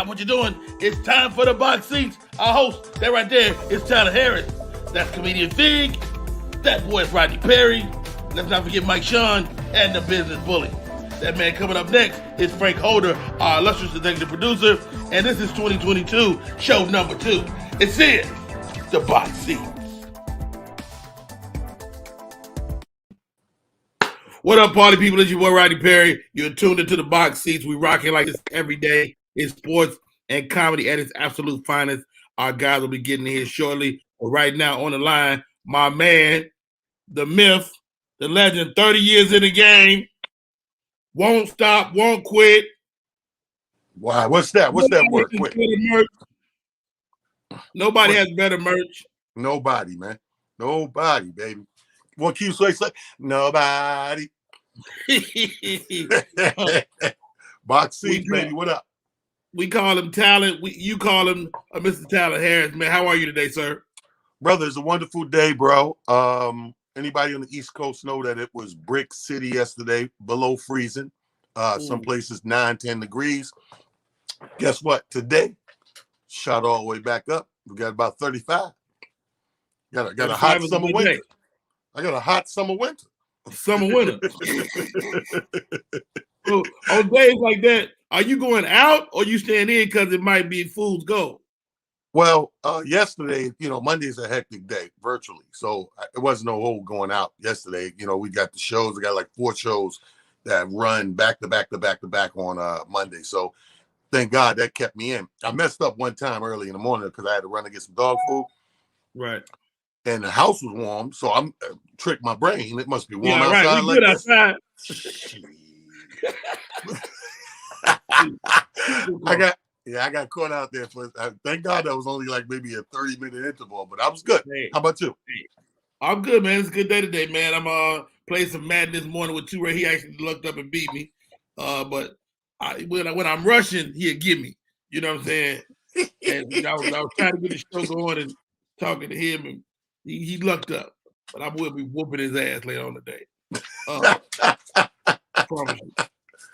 Stop what you're doing. It's time for the box seats. Our host, that right there, is Tyler Harris. That's comedian Fig. That boy is Rodney Perry. Let's not forget Mike Sean and the business bully. That man coming up next is Frank Holder, our illustrious executive producer. And this is 2022, show number 2. It's in the box seats. What up, party people? It's your boy, Rodney Perry. You're tuned into the box seats. We rocking like this every day in sports and comedy at its absolute finest. Our guys will be getting here shortly. But right now on the line, my man, the myth, the legend, 30 years in the game, won't stop, won't quit. Wow, what's that? What's that word? Quit. Nobody has better merch. Nobody, man. Nobody, baby. What can you say? Nobody. Box seat, baby. What up? We call him Talent. You call him Mr. Talent Harris, man. How are you today, sir? Brother, it's a wonderful day, bro. Anybody on the East Coast know that it was Brick City yesterday, below freezing. Some places 9-10 degrees. Guess what? Today, shot all the way back up. We got about 35. Got a hot summer winter. I got a hot summer winter. Summer winter. So on days like that, are you going out or you staying in because it might be fool's gold? Well, yesterday, Monday's a hectic day virtually. So it wasn't no whole going out yesterday. We got the shows. We got like 4 shows that run back to back to back to back on Monday. So thank God that kept me in. I messed up one time early in the morning because I had to run to get some dog food. Right. And the house was warm, so I'm tricked my brain. It must be warm outside. Right. We good outside. I got caught out there for. Thank God that was only like maybe a 30-minute interval, but I was good. Hey, how about you? Hey, I'm good, man. It's a good day today, man. I'm playing some Madden this morning with Trae. He actually looked up and beat me, but when I'm rushing, he'll give me. You know what I'm saying? And I was trying to get the show going and talking to him, and he lucked up. But I will be whooping his ass later on today. I promise you.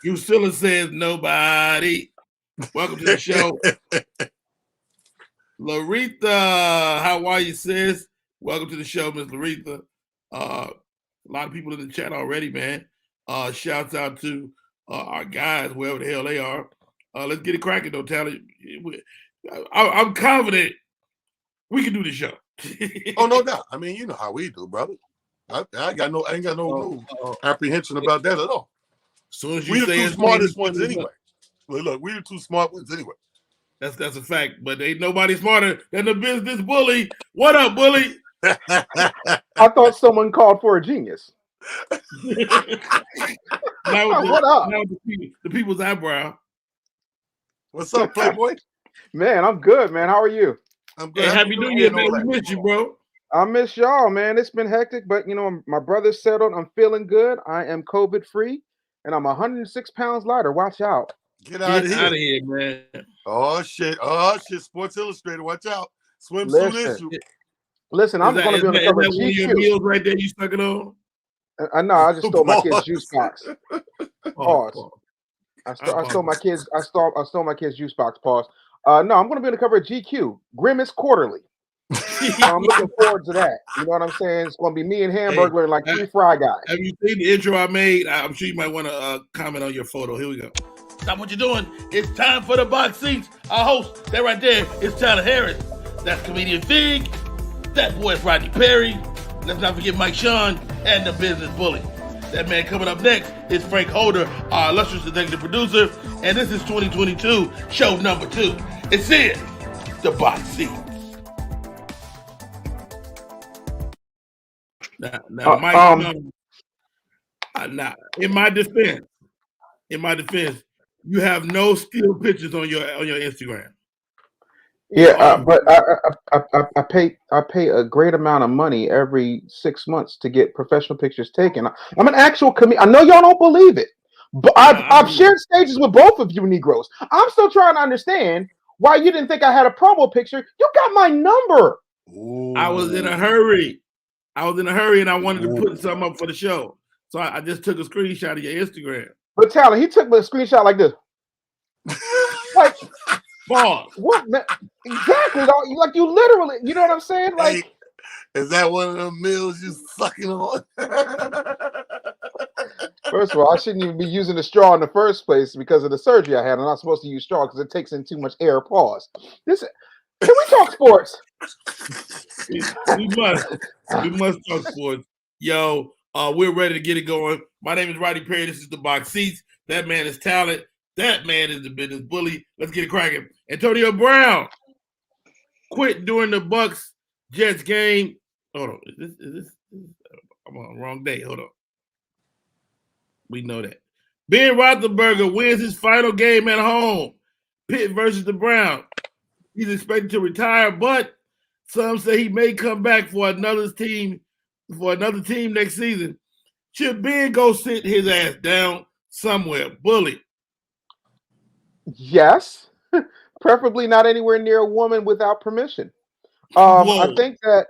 Drusilla says nobody. Welcome to the show. Laretha, how are you, sis? Welcome to the show, Miss Laretha. A lot of people in the chat already, man. Shouts out to our guys, wherever the hell they are. Let's get it cracking, though, Tyler. I'm confident we can do the show. Oh, no doubt. I mean, you know how we do, brother. I ain't got no apprehension about that at all. Soon as you we're say the 2 smartest ones anyway. Look, we're the 2 smart ones anyway. That's a fact, but ain't nobody smarter than the business bully. What up, bully? I thought someone called for a genius. What up? The people's eyebrow. What's up, Playboy? Man, I'm good, man. How are you? I'm good. Hey, happy New Year, man. We miss you, bro. I miss y'all, man. It's been hectic, but my brother's settled. I'm feeling good. I am COVID free, and I'm 106 pounds lighter. Watch out. Get out of here, man. Oh shit. Sports Illustrated. Watch out. Swimsuit issue. Listen, I'm going to be on the cover of GQ. One of your meals right there you stuck it on? I know. I just stole my kid's juice box. Pause. I stole my kids. I stole my kid's juice box. Pause. No, I'm going to be on the cover of GQ. Grimace Quarterly. I'm looking forward to that. You know what I'm saying? It's going to be me and Hamburger and like 3 fry guys. Have you seen the intro I made? I'm sure you might want to comment on your photo. Here we go. Stop what you're doing. It's time for the box seats. Our host, that right there, is Tyler Harris. That's comedian Fig. That boy is Rodney Perry. Let's not forget Mike Sean and the business bully. That man coming up next is Frank Holder, our illustrious executive producer. And this is 2022, show number 2. It's in the box seats. Now, Mike, in my defense, you have no still pictures on your Instagram. Yeah, but I pay a great amount of money every 6 months to get professional pictures taken. I'm an actual comedian. I know y'all don't believe it, but I've shared stages with both of you Negroes. I'm still trying to understand why you didn't think I had a promo picture. You got my number. Ooh. I was in a hurry. And I wanted to put something up for the show. So I just took a screenshot of your Instagram. But Tyler, he took a screenshot like this. Like, Pause. What? Exactly. Dog. Like you literally. You know what I'm saying? Like. Hey, is that one of them meals you sucking on? First of all, I shouldn't even be using the straw in the first place because of the surgery I had. I'm not supposed to use straw because it takes in too much air. Pause. Can we talk sports? We must. We must talk sports. Yo, we're ready to get it going. My name is Rodney Perry. This is the Box Seats. That man is talent. That man is the business bully. Let's get it cracking. Antonio Brown quit during the Bucks Jets game. Hold on. Is this I'm on the wrong day. Hold on. We know that. Ben Roethlisberger wins his final game at home. Pitt versus the Browns. He's expected to retire, but some say he may come back for another team next season. Should Ben go sit his ass down somewhere? Bully. Yes. Preferably not anywhere near a woman without permission. I think that.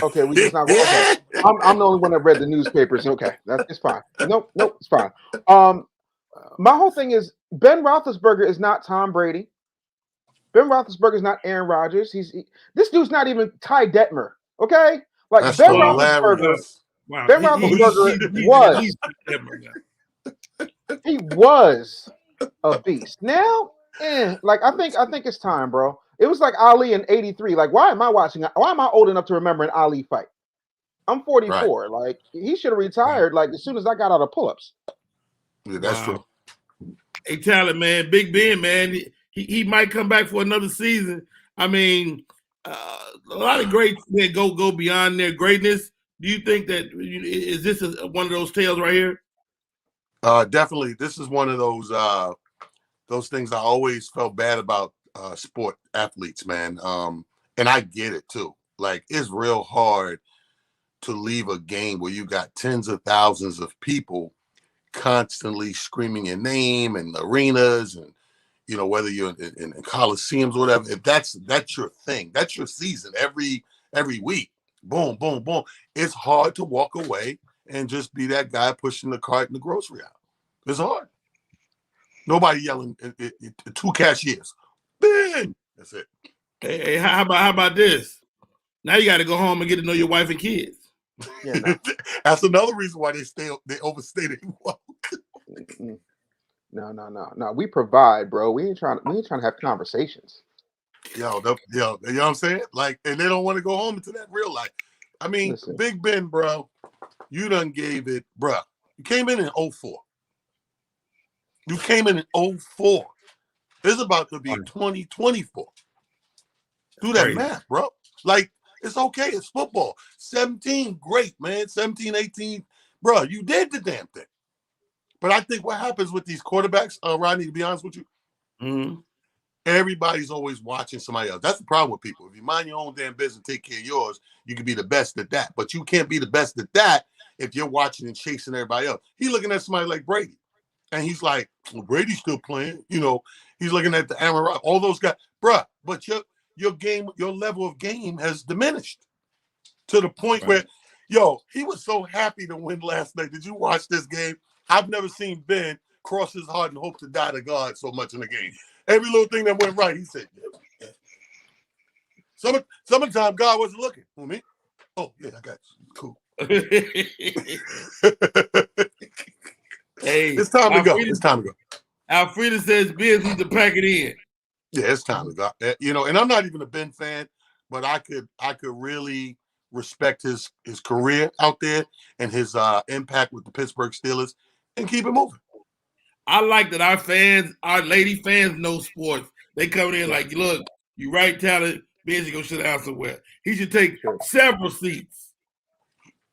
Okay, we just not. Okay, I'm the only one that read the newspapers. Okay, it's fine. Nope, it's fine. My whole thing is Ben Roethlisberger is not Tom Brady. Ben Roethlisberger is not Aaron Rodgers. This dude's not even Ty Detmer. Okay, like That's Ben hilarious. Roethlisberger. Wow. Ben Roethlisberger he was a beast. Now, like I think it's time, bro. It was like Ali in '83. Like, why am I old enough to remember an Ali fight? I'm 44. Right. Like, he should have retired like as soon as I got out of pull-ups. Yeah, that's true. Hey, talent, man. Big Ben, man. He might come back for another season. I mean, a lot of greats that go beyond their greatness. Do you think that is this one of those tales right here? Definitely. This is one of those things I always felt bad about sport athletes, man. And I get it too. Like, it's real hard to leave a game where you got tens of thousands of people constantly screaming your name in arenas, and whether you're in coliseums or whatever. If that's your thing, that's your season. Every week, boom, boom, boom. It's hard to walk away and just be that guy pushing the cart in the grocery aisle. It's hard. Nobody yelling. 2 cashiers. Ben. That's it. Hey, how about this? Now you got to go home and get to know your wife and kids. Yeah, no. That's another reason why they overstay their welcome. No. We provide, bro. We ain't trying to have conversations. Yo, you know what I'm saying? Like, and they don't want to go home into that real life. I mean, listen. Big Ben, bro, you done gave it, bro. You came in 04. You came in 04. It's about to be 2024. Do that math, bro. Like, it's okay. It's football. 17, great, man. 17, 18. Bro, you did the damn thing. But I think what happens with these quarterbacks, Rodney, to be honest with you, everybody's always watching somebody else. That's the problem with people. If you mind your own damn business, take care of yours, you can be the best at that. But you can't be the best at that if you're watching and chasing everybody else. He's looking at somebody like Brady. And he's like, well, Brady's still playing. He's looking at the Aaron Rodgers, all those guys. Bruh, but your game, your level of game has diminished to the point where, he was so happy to win last night. Did you watch this game? I've never seen Ben cross his heart and hope to die to God so much in the game. Every little thing that went right, he said, yeah. Sometimes God wasn't looking. Who, me? Oh, yeah, I got you. Cool. Hey, it's time to go. It's time to go. Alfreda says Ben needs to pack it in. Yeah, it's time to go. And I'm not even a Ben fan, but I could really respect his career out there and his impact with the Pittsburgh Steelers and keep it moving. I like that our lady fans know sports. They come in like, look, you right, talent. Ben should go sit down somewhere. He should take several seats.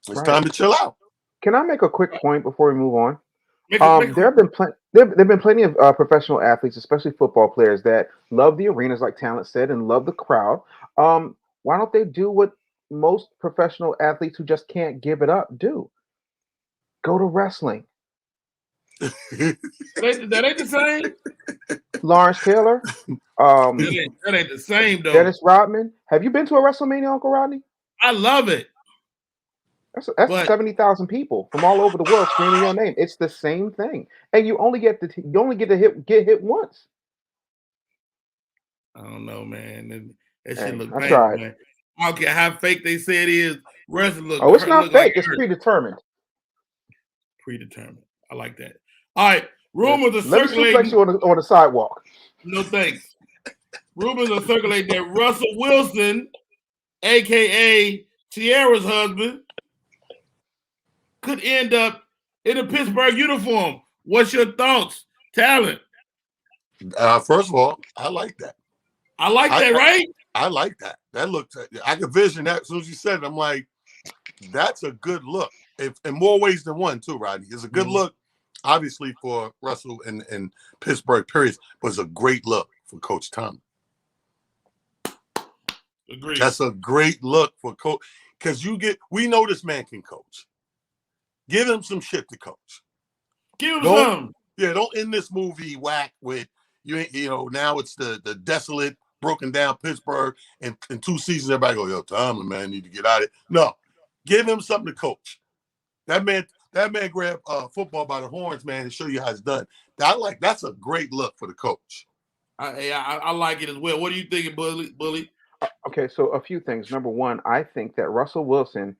It's time to chill out. Can I make a quick point before we move on? There have been plenty of professional athletes, especially football players, that love the arenas, like Talent said, and love the crowd. Why don't they do what most professional athletes who just can't give it up do? Go to wrestling. That ain't the same. Lawrence Taylor. That ain't the same though. Dennis Rodman. Have you been to a WrestleMania, Uncle Rodney? I love it. That's 70,000 people from all over the world screaming your name. It's the same thing, and you only get to get hit once. I don't know, man. That shit Hey, look I painful, tried. man. I don't care how fake they say it is. Russ look Oh, it's not like fake. It's hurt. predetermined. Predetermined. I like that. All right. Yeah. Rumors are Let me suplex circulating. you on the sidewalk. No thanks. Rumors are circulating that Russell Wilson, aka Tierra's husband, could end up in a Pittsburgh uniform. What's your thoughts? Talent. First of all, I like that. I like that, right? I like that. That looked. I could vision that as soon as you said it. I'm like, that's a good look. In more ways than one, too, Rodney. It's a good look, obviously, for Russell and Pittsburgh, period, but it's a great look for Coach Tom. Agreed. That's a great look for Coach, because we know this man can coach. Give him some shit to coach. Give him some. Yeah, don't end this movie whack with now it's the desolate, broken down Pittsburgh, and in 2 seasons everybody go, yo, Tomlin, man, need to get out of it. No, give him something to coach. That man grabbed football by the horns, man, and show you how it's done. That's a great look for the coach. I like it as well. What are you thinking, Bully? Okay, so a few things. Number one, I think that Russell Wilson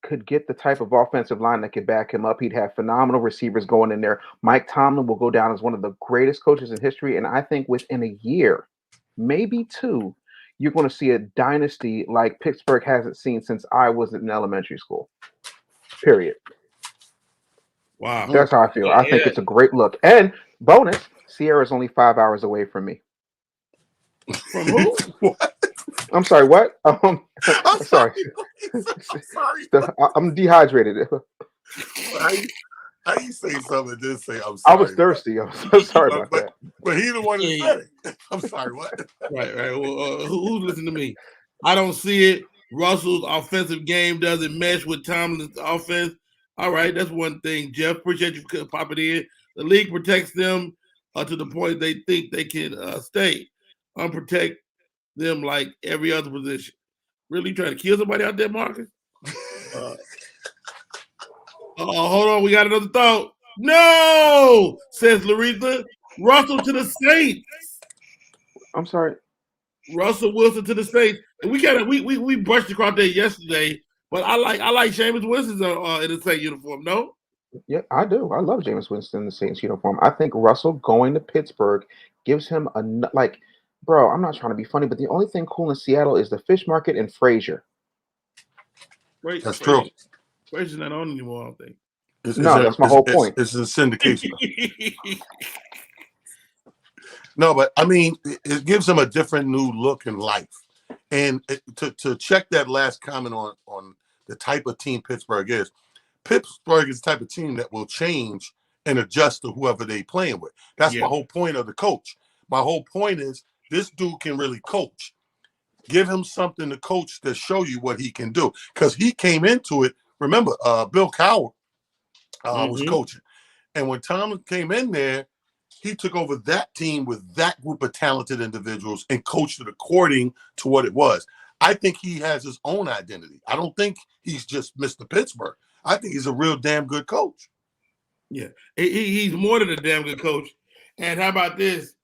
could get the type of offensive line that could back him up. He'd have phenomenal receivers going in there. Mike Tomlin will go down as one of the greatest coaches in history, and I think within a year, maybe 2, you're going to see a dynasty like Pittsburgh hasn't seen since I was in elementary school. Period. Wow. That's how I feel. I think it's a great look. And bonus, Sierra's only 5 hours away from me. From who? What? I'm sorry, what? I'm sorry. I'm dehydrated. How you say something and then say I'm sorry? I was thirsty. I'm so sorry about that. But he's the one that said it. I'm sorry, what? Right. Well, who's listening to me? I don't see it. Russell's offensive game doesn't mesh with Tomlin's offense. All right, that's one thing. Jeff, appreciate you popping in. The league protects them to the point they think they can stay. Unprotect them like every other position. Really trying to kill somebody out there, Marcus? Hold on. We got another thought. No, says Larissa. Russell to the Saints. I'm sorry. Russell Wilson to the Saints. And we brushed across that yesterday, but I like Jameis Winston in the Saints uniform. No. Yeah, I do. I love Jameis Winston in the Saints uniform. I think Russell going to Pittsburgh gives him bro, I'm not trying to be funny, but the only thing cool in Seattle is the fish market and Frazier. That's true. Frazier's not on anymore, I don't think. That's my whole point. It's a syndication. No, but I mean, it gives him a different new look in life. And to check that last comment on the type of team Pittsburgh is the type of team that will change and adjust to whoever they playing with. That's my whole point of the coach. My whole point is this dude can really coach. Give him something to coach to show you what he can do. Because he came into it, remember, Bill Cowher was coaching. And when Tomlin came in there, he took over that team with that group of talented individuals and coached it according to what it was. I think he has his own identity. I don't think he's just Mr. Pittsburgh. I think he's a real damn good coach. Yeah, he's more than a damn good coach. And how about this?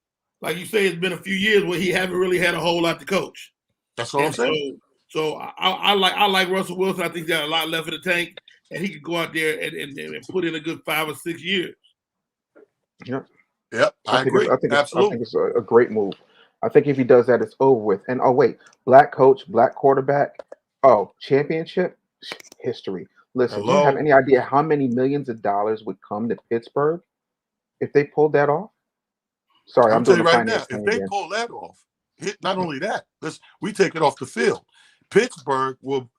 Like you say, it's been a few years where he haven't really had a whole lot to coach. That's what I'm saying. So I like Russell Wilson. I think he's got a lot left in the tank, and he could go out there and put in a good 5 or 6 years. Yep, I agree. Absolutely. I think it's a great move. I think if he does that, it's over with. And black coach, black quarterback. Championship history. Listen, do you have any idea how many millions of dollars would come to Pittsburgh if they pulled that off? Sorry, I'm doing it right now. If they pull that off, not only that, we take it off the field. Pittsburgh will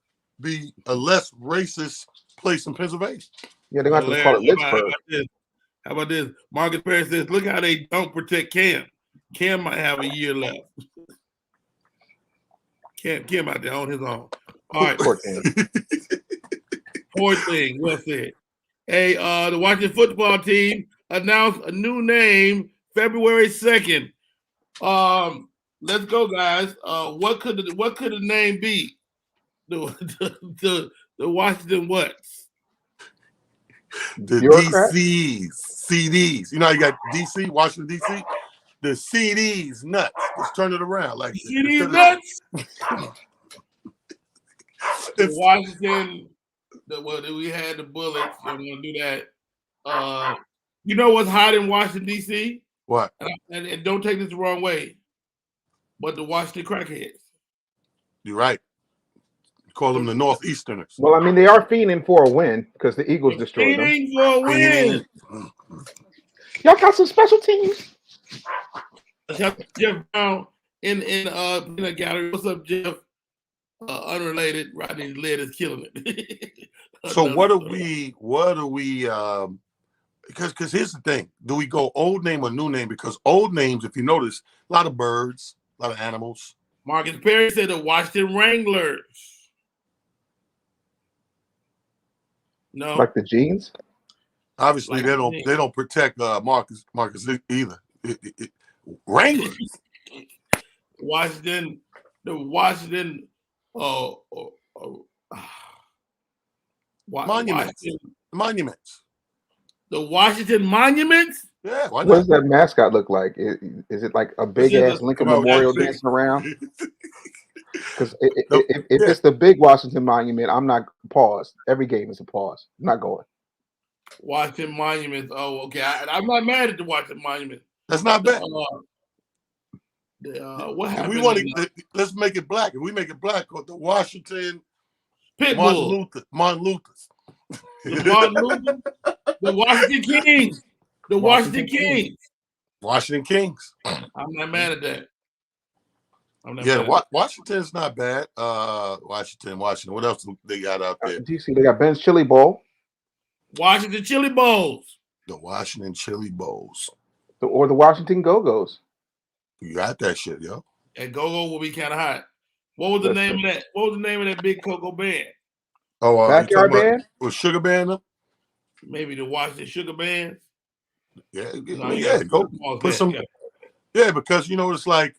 be a less racist place in Pennsylvania. Yeah, they're going to have to call it Pittsburgh. How about this? Marcus Perry says, look how they don't protect Cam. Cam might have a year left. Cam out there on his own. All right. Poor thing. Well said. Hey, the Washington football team announced a new name February 2nd. Let's go, guys. What could the name be? The Washington what? The DCs, CDs. You know, you got DC, Washington DC. the CD's nuts. Let's turn it around. Like CD's nuts. The Washington, we had the Bullets. I'm gonna do that. You know what's hot in Washington D.C.? What? And don't take this the wrong way, but the Washington crackheads. You're right. Call them the Northeasterners. Well, I mean, they are fiending for a win because the Eagles destroyed them. Fiending for a win. Y'all got some special teams. Jeff Brown in the gallery. What's up, Jeff? Unrelated. Rodney's lid is killing it. So what are we? Because here's the thing: do we go old name or new name? Because old names, if you notice, a lot of birds, a lot of animals. Marcus Perry said the Washington Wranglers. No, like the jeans. Obviously, they don't protect Marcus either. Wranglers. Washington, the Washington, Monuments. The Washington Monuments. Yeah. What does that mascot look like? Is it like a big ass Lincoln Memorial dancing around? Because if it's the big Washington Monument, I'm not paused. Every game is a pause. I'm not going. Washington Monuments. Oh, okay. I'm not mad at the Washington Monument. That's not bad. What happened? We want to let's make it black. If we make it black, the Washington Pitbull. Martin Luther's. The Washington Kings. The Washington Kings. Washington Kings. I'm not mad at that. Washington's not bad. Washington. What else they got out there? DC, they got Ben's Chili Bowl. Washington Chili Bowls. The Washington Chili Bowls. Or the Washington Go-Go's. You got that shit, yo. And Go-Go will be kind of hot. What was the name of that? What was the name of that big Cocoa band? Oh, Backyard Band? Was Sugar Band? Maybe the Washington Sugar Band. Yeah. Go put some. Yeah, because it's like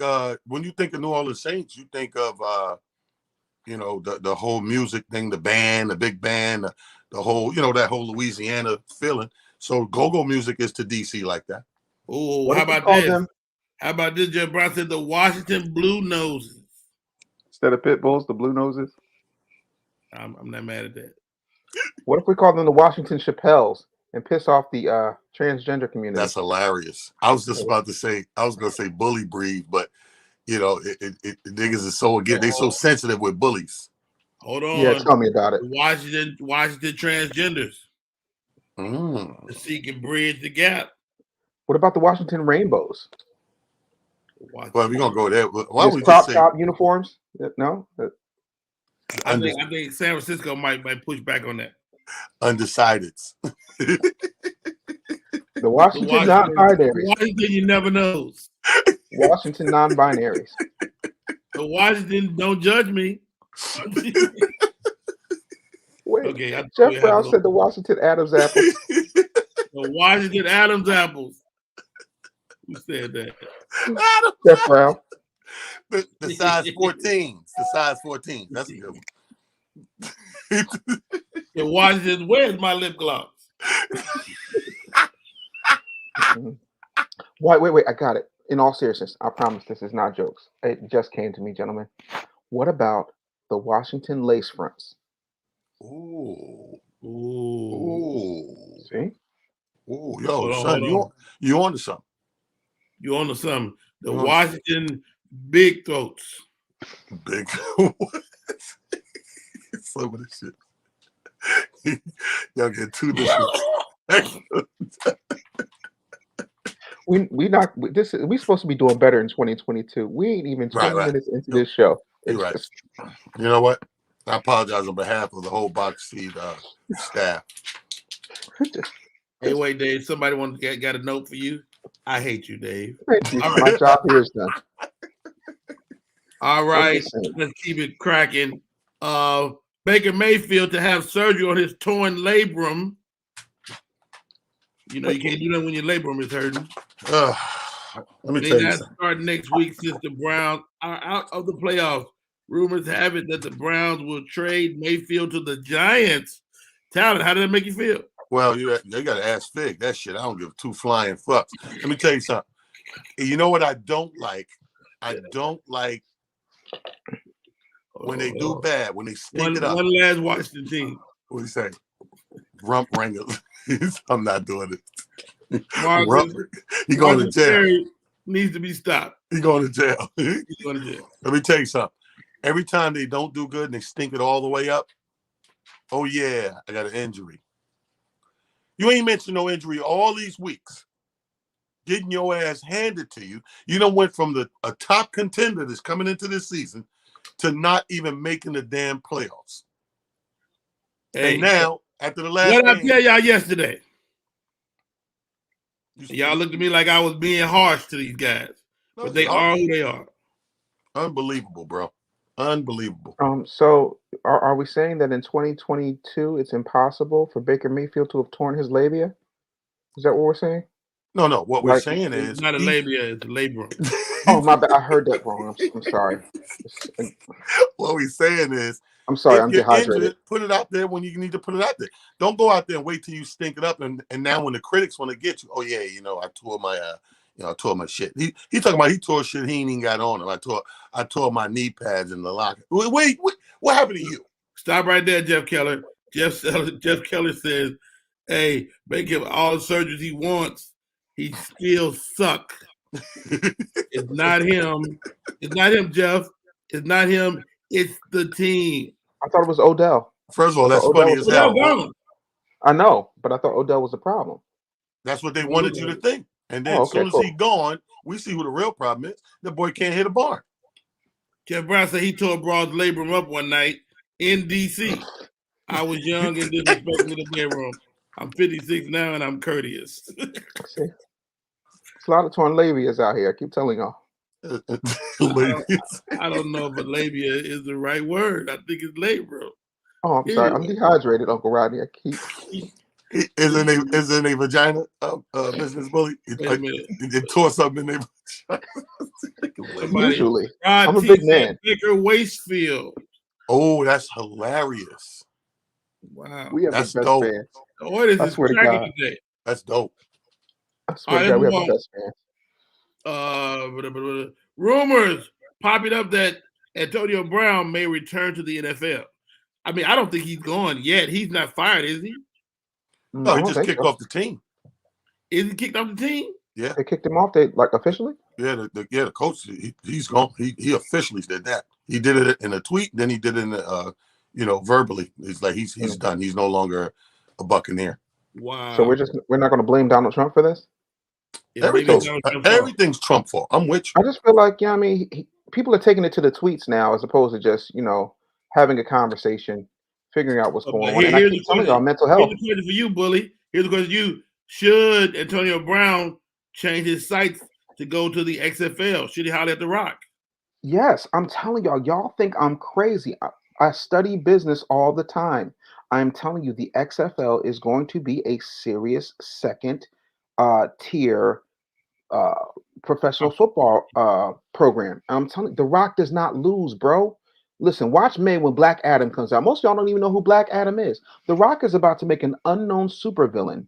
when you think of New Orleans Saints, you think of the whole music thing, the band, the big band, the whole that whole Louisiana feeling. So go-go music is to DC like that. Oh, how about this? How about this? Jeff Brown said the Washington Blue Noses. Instead of pit bulls, the Blue Noses. I'm not mad at that. What if we call them the Washington Chappelles and piss off the transgender community? That's hilarious. I was just about to say, bully breed, but niggas is so they so sensitive with bullies. Hold on. Yeah, tell me about it. Washington transgenders. To seek and bridge the gap. What about the Washington Rainbows? Well, we're gonna go there. Why don't we crop top uniforms? No. I think San Francisco might push back on that. Undecideds. The Washington non-binaries. Washington, you never knows. Washington non-binaries. The Washington, don't judge me. Wait, okay, Jeff Brown said the Washington Adams apples. The Washington Adams apples. Who said that? Jeff Brown. The size 14s. The size 14. That's a good one. The Washington, where's my lip gloss? Wait. I got it. In all seriousness, I promise this is not jokes. It just came to me, gentlemen. What about the Washington lace fronts? Ooh. See? Ooh, yo, son, you on to something. You on to something. The Washington big throats. Big some of this shit. Y'all get too disrespectful. We supposed to be doing better in 2022. We ain't even 20 minutes into this show. You're right. You know what? I apologize on behalf of the whole box seat staff. Hey, wait, Dave. Somebody got a note for you. I hate you, Dave. Thank you. My job here is done. All right, let's keep it cracking. Baker Mayfield to have surgery on his torn labrum. You know you can't do that when your labrum is hurting. Let me tell you something. Start next week since the Browns are out of the playoffs. Rumors have it that the Browns will trade Mayfield to the Giants. Tyler, how did that make you feel? Well, they got to ask Fig that shit. I don't give two flying fucks. Let me tell you something. You know what I don't like? I don't like when they do bad, when they stink it up. One last Washington team. What do you say? Rump wrangler. I'm not doing it. He going to jail. Terry needs to be stopped. He going to jail. He's going to jail. Let me tell you something. Every time they don't do good and they stink it all the way up, oh yeah, I got an injury. You ain't mentioned no injury all these weeks. Getting your ass handed to you. You done went from a top contender that's coming into this season to not even making the damn playoffs. Hey, and now, after the last what I tell y'all yesterday? Y'all looked at me like I was being harsh to these guys. No, but they are who they are. Unbelievable, bro. Unbelievable. So are we saying that in 2022 it's impossible for Baker Mayfield to have torn his labia? Is that what we're saying? No. What we're saying is it's not a labia, it's a labrum. Oh my bad, I heard that wrong. I'm sorry. What we're saying is, I'm sorry, I'm dehydrated. Injured, put it out there when you need to put it out there. Don't go out there and wait till you stink it up. And now when the critics want to get you, oh yeah, I tore my I tore my shit. He talking about he tore shit he ain't even got on him. I tore my knee pads in the locker. Wait, what happened to you? Stop right there, Jeff Keller. Jeff Keller says, hey, make him all the surgeries he wants. He still suck. It's not him. It's not him, Jeff. It's not him. It's the team. I thought it was Odell. First of all, that's funny as hell. I know, but I thought Odell was the problem. That's what they wanted you to think. And then as soon as he's gone, we see who the real problem is. The boy can't hit a barn. Jeff Brown said he tore Broad's labrum up one night in D.C. I was young and disrespectful in the bedroom. I'm 56 now and I'm courteous. It's a lot of torn labias out here. I keep telling y'all. I don't know if a labia is the right word. I think it's labrum. Oh, I'm sorry. I'm dehydrated, Uncle Rodney. I keep. Isn't a vagina business bully? It tore something in their vagina. Usually, I'm a big man. Baker Wastefield. Oh, that's hilarious! Wow, we have that's the best dope. fans. What is this today? That's dope. I swear to God, we have the best fans. Rumors popping up that Antonio Brown may return to the NFL. I mean, I don't think he's gone yet. He's not fired, is he? No, he just kicked off the team. Is he kicked off the team? Yeah, they kicked him off. They officially. Yeah, the coach. He's gone. He officially did that. He did it in a tweet. Then he did it in verbally. It's like he's done. He's no longer a Buccaneer. Wow. So we're not going to blame Donald Trump for this. Everything's Trump fault. I'm with you. I just feel like people are taking it to the tweets now as opposed to just having a conversation, figuring out what's going on. And I keep telling y'all mental health. Here's the question for you, Bully. Here's the question for you. Should Antonio Brown change his sights to go to the XFL? Should he holler at The Rock? Yes, I'm telling y'all. Y'all think I'm crazy. I study business all the time. I'm telling you, the XFL is going to be a serious second tier professional football program. I'm telling you, The Rock does not lose, bro. Listen, watch May when Black Adam comes out. Most of y'all don't even know who Black Adam is. The Rock is about to make an unknown supervillain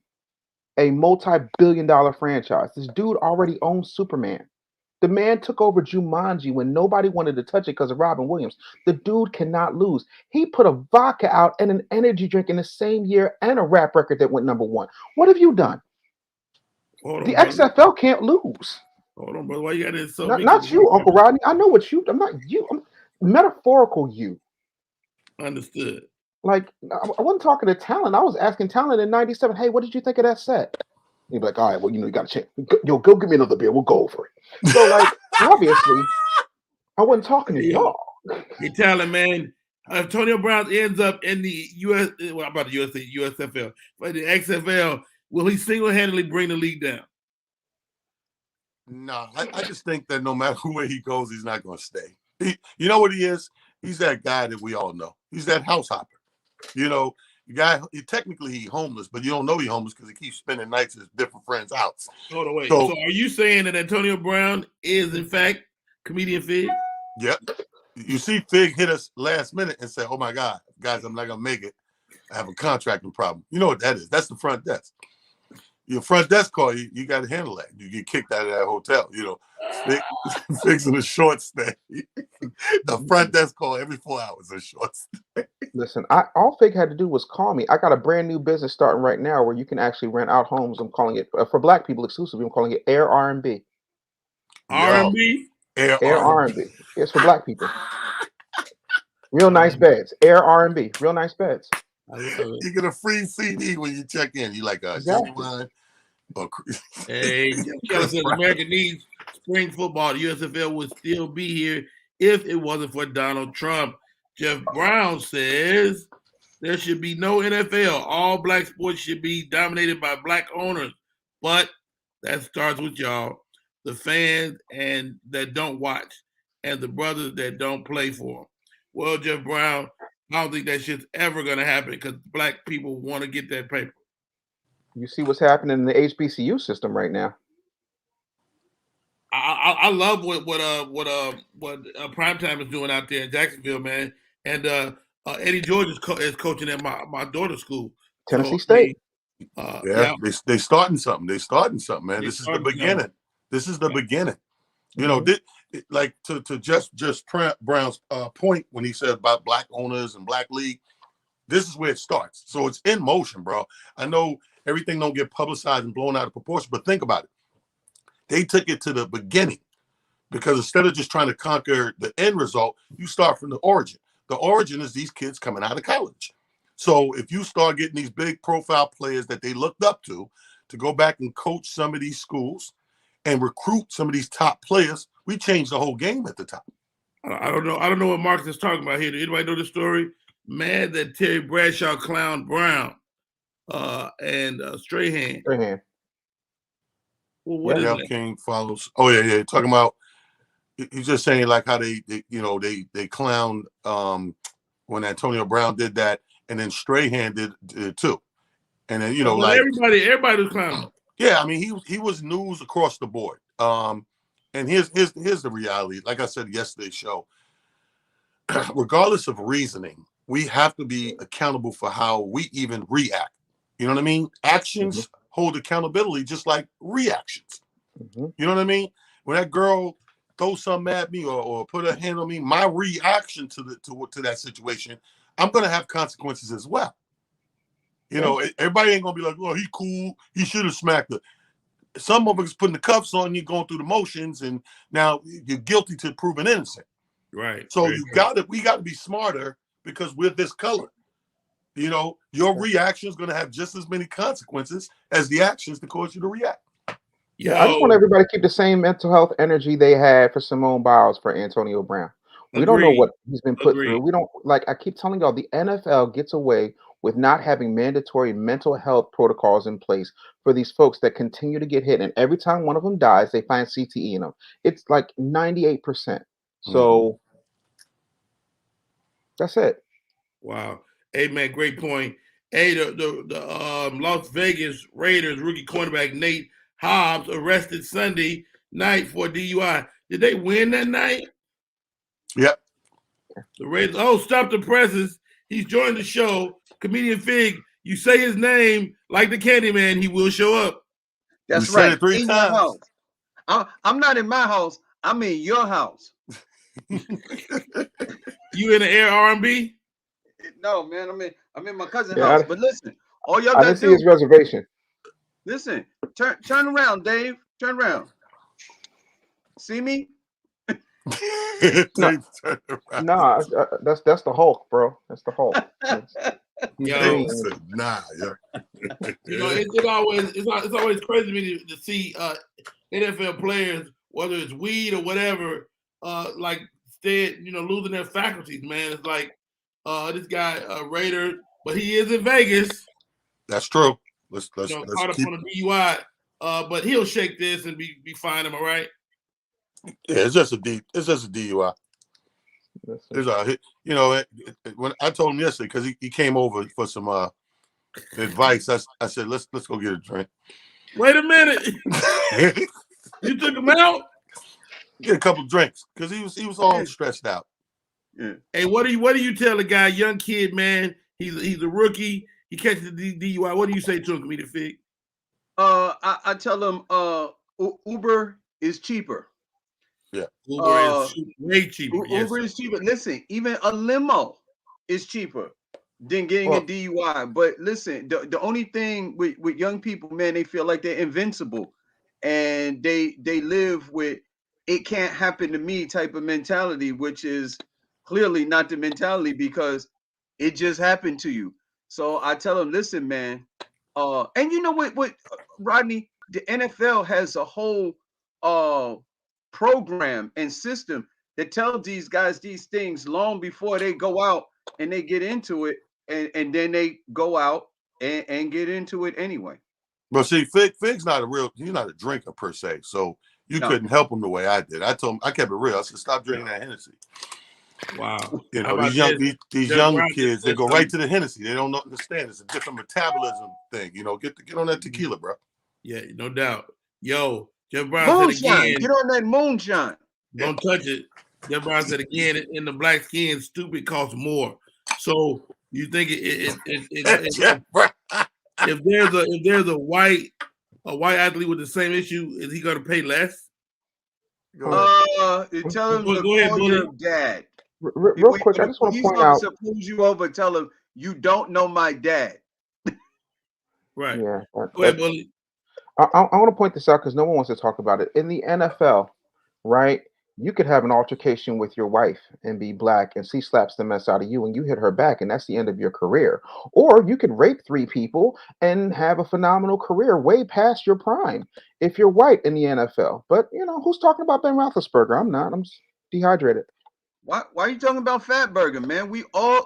a multi-billion-dollar franchise. This dude already owns Superman. The man took over Jumanji when nobody wanted to touch it because of Robin Williams. The dude cannot lose. He put a vodka out and an energy drink in the same year and a rap record that went #1. What have you done? The XFL can't lose. Hold on, brother. Why you got this? Not you, Uncle Rodney. I know what you. I'm not you. I'm metaphorical. You. Understood. Like I wasn't talking to Talent. I was asking Talent in '97. Hey, what did you think of that set? He'd be like, all right, well, you got to change. Yo, go give me another beer. We'll go over it. So, like, obviously, I wasn't talking to y'all. Hey, Talent, man. Antonio Brown ends up in the USFL, but the XFL. Will he single-handedly bring the league down? No, I just think that no matter where he goes, he's not going to stay. You know what he is? He's that guy that we all know. He's that house hopper. The guy, technically he's homeless, but you don't know he's homeless because he keeps spending nights at his different friends' house. Hold on, wait. So are you saying that Antonio Brown is, in fact, comedian Fig? Yep. You see Fig hit us last minute and say, oh, my God, guys, I'm not going to make it. I have a contracting problem. You know what that is. That's the front desk. your front desk call, you got to handle that. You get kicked out of that hotel. Fixing a short stay. The front desk call every 4 hours a short stay. Listen, all Fig had to do was call me. I got a brand new business starting right now where you can actually rent out homes. I'm calling it for Black people exclusively. I'm calling it Air R&B. R&B? Air Air R&B. R&B. It's for Black people. Real nice beds. Air R&B. Real nice beds. I love it. You get a free CD when you check in. You like Exactly. Genuine. Hey, Jeff Keller says America needs spring football. The USFL would still be here if it wasn't for Donald Trump. Jeff Brown says there should be no NFL. All Black sports should be dominated by Black owners. But that starts with y'all, the fans and that don't watch, and the brothers that don't play for them. Well, Jeff Brown, I don't think that shit's ever going to happen because Black people want to get that paper. You see what's happening in the HBCU system right now. I love what Primetime is doing out there in Jacksonville, man. And Eddie George is coaching at my daughter's school, Tennessee State. Yeah, they starting something. They starting something, man. This is the beginning. This is the beginning. You know, like to just Brown's point when he said about Black owners and Black league. This is where it starts. So it's in motion, bro. I know everything don't get publicized and blown out of proportion, but think about it. They took it to the beginning because instead of just trying to conquer the end result, you start from the origin. The origin is these kids coming out of college. So if you start getting these big profile players that they looked up to go back and coach some of these schools and recruit some of these top players, we changed the whole game at the top. I don't know what Marcus is talking about here. Did anybody know the story? Mad that Terry Bradshaw clowned Brown and Strahan. Well, what is that? King follows. Oh yeah. Talking about, he's just saying like how they clowned when Antonio Brown did that, and then Strahan did it too, and then like everybody was clowning. Yeah, I mean he was news across the board. And here's the reality. Like I said yesterday's show, regardless of reasoning, we have to be accountable for how we even react. You know what I mean? Actions hold accountability just like reactions. You know what I mean? When that girl throws something at me or put her hand on me, my reaction to that situation, I'm gonna have consequences as well. You know, everybody ain't gonna be like, "Oh, he cool. He should have smacked her." Some motherfuckers putting the cuffs on you, going through the motions, and now you're guilty to proven innocent. Right. So we gotta be smarter because we're this color. You know, your reaction is going to have just as many consequences as the actions that cause you to react. Yeah, I just want everybody to keep the same mental health energy they had for Simone Biles for Antonio Brown. We don't know what he's been put through. We don't, like I keep telling y'all, the NFL gets away with not having mandatory mental health protocols in place for these folks that continue to get hit. And every time one of them dies, they find CTE in them. It's like 98%. So that's it. Wow. Hey, man, great point. Hey, the Las Vegas Raiders rookie cornerback Nate Hobbs arrested Sunday night for DUI. Did they win that night? Yep. The Raiders. Oh, stop the presses. He's joined the show. Comedian Fig, you say his name like the Candyman, he will show up. That's right. Said it 3 times. I'm not in my house. I'm in your house. You in the Air R&B? No, man. I'm in my cousin's house. But listen, all y'all gotta see his reservation. Listen, turn around, Dave. Turn around. See me? No, that's the Hulk, bro. That's the Hulk. Yo, nah, yeah. You know, it's always crazy to me to see NFL players, whether it's weed or whatever, like losing their faculties, man. It's like this guy Raider, but he is in Vegas. That's true. Let's caught up on a DUI, but he'll shake this and be fine. Am I right? Yeah, it's just a DUI. When I told him yesterday, because he came over for some advice, I said let's go get a drink. Wait a minute, you took him out? Get a couple drinks because he was all stressed out. Yeah. Hey, what do you tell a guy, young kid, man? He's a rookie. He catches the DUI. What do you say to him, Comedian Fig? I tell them Uber is cheaper. Yeah, Uber is way cheaper. Uber is cheaper. Listen, even a limo is cheaper than getting a DUI. But listen, the only thing with young people, man, they feel like they're invincible, and they live with it can't happen to me type of mentality, which is clearly not the mentality because it just happened to you. So I tell them, listen, man, and you know what, Rodney, the NFL has a whole program and system that tells these guys these things long before they go out and they get into it, and then they go out and get into it anyway. But see, Fig's he's not a drinker per se, so you couldn't help him the way I did. I told him, I kept it real. I said, stop drinking that Hennessy. Wow. You know, these young kids, they go right to the Hennessy. They don't understand. It's a different metabolism thing. You know, get on that tequila, bro. Yeah, no doubt. Yo, Jeff Brown said again. Get on that moonshine. Don't touch it. Jeff Brown said again, in the black skin, stupid costs more. So you think if there's a white athlete with the same issue, is he going to pay less? Tell him to call your dad. Real quick, I just want to point out. Pulls you over, tell him you don't know my dad. Right. Yeah. Go ahead, Bully. I want to point this out because no one wants to talk about it. In the NFL, right? You could have an altercation with your wife and be black, and she slaps the mess out of you, and you hit her back, and that's the end of your career. Or you could rape 3 people and have a phenomenal career way past your prime if you're white in the NFL. But who's talking about Ben Roethlisberger? I'm not. I'm dehydrated. Why are you talking about Fatburger, man?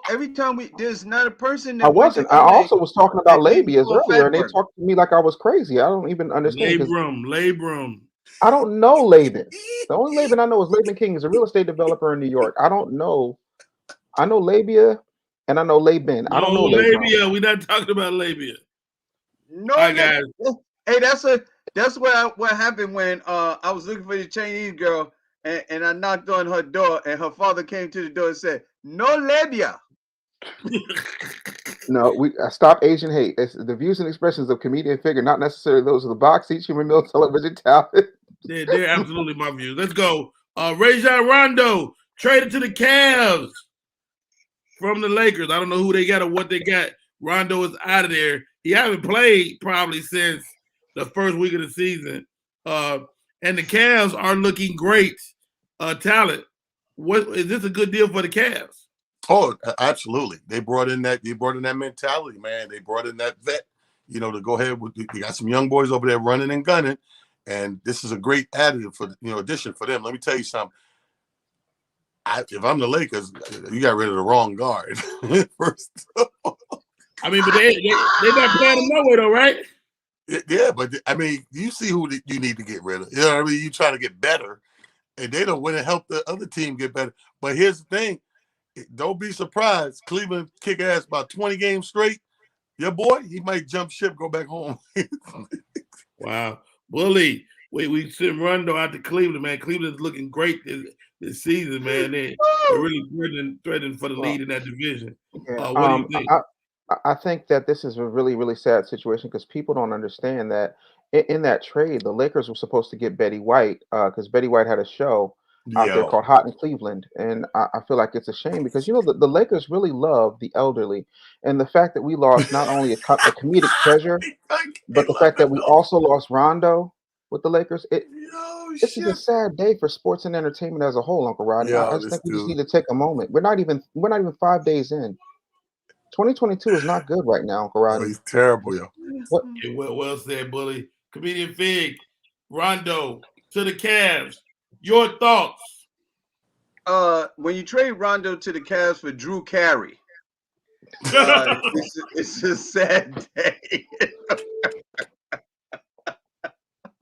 Every time there's not a person that I wasn't. I also was talking about labias earlier, and they talked to me like I was crazy. I don't even understand. Labrum. I don't know Laban. The only Laban I know is Laban King. Is a real estate developer in New York. I don't know. I know labia, and I know Laban. I don't know labia. We're not talking about labia. No, guys. Hey, that's what happened when I was looking for the Chinese girl, and I knocked on her door, and her father came to the door and said, "No labia." No, stop Asian hate. It's the views and expressions of comedian figure, not necessarily those of the box seats, human mill television talent. They're absolutely my views. Let's go. Rajon Rondo traded to the Cavs from the Lakers. I don't know who they got or what they got. Rondo is out of there. He hasn't played probably since the first week of the season. And the Cavs are looking great. Talent. What is this a good deal for the Cavs? Oh, absolutely. They brought in that mentality, man. They brought in that vet, to go ahead with. You got some young boys over there running and gunning, and this is a great additive for addition for them. Let me tell you something. If I'm the Lakers, you got rid of the wrong guard first. I mean, but they're not playing no way though, right? Yeah, but I mean, you see who you need to get rid of. You know what I mean? You trying to get better, and they don't want to help the other team get better. But here's the thing. Don't be surprised. Cleveland kick ass about 20 games straight. Your boy, he might jump ship, go back home. Wow. Bully, we sent Rondo out to Cleveland, man. Cleveland's looking great this season, man. They're really threatening for the lead in that division. Yeah. What do you think? I think that this is a really, really sad situation because people don't understand that in that trade, the Lakers were supposed to get Betty White because Betty White had a show out there called Hot in Cleveland, and I feel like it's a shame because the Lakers really love the elderly, and the fact that we lost not only a comedic treasure, but the fact that we also lost Rondo with the Lakers. This is a sad day for sports and entertainment as a whole, Uncle Rodney. I just think we just need to take a moment. We're not even 5 days in. 2022 is not good right now, Uncle Rodney. Oh, he's terrible, yo. What? Well said, Bully. Comedian Fig, Rondo to the Cavs. Your thoughts? When you trade Rondo to the Cavs for Drew Carey, it's a sad day.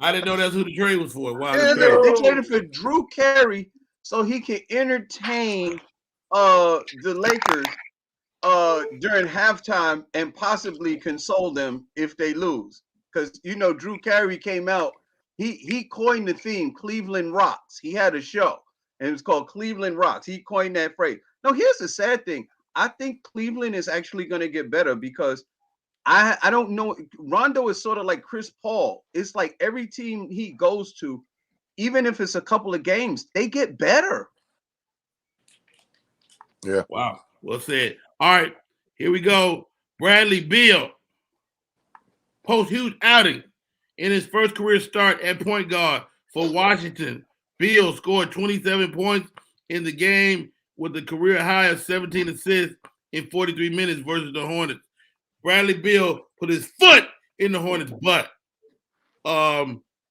I didn't know that's who the trade was for. Wow, they traded for Drew Carey so he can entertain the Lakers during halftime and possibly console them if they lose. Because Drew Carey came out. He coined the theme Cleveland Rocks. He had a show and it was called Cleveland Rocks. He coined that phrase. Now, here's the sad thing. I think Cleveland is actually going to get better because I don't know. Rondo is sort of like Chris Paul. It's like every team he goes to, even if it's a couple of games, they get better. Yeah. Wow. Well said. All right, here we go. Bradley Beal post huge outing in his first career start at point guard for Washington. Beal scored 27 points in the game with a career high of 17 assists in 43 minutes versus the Hornets. Bradley Beal put his foot in the Hornets' butt.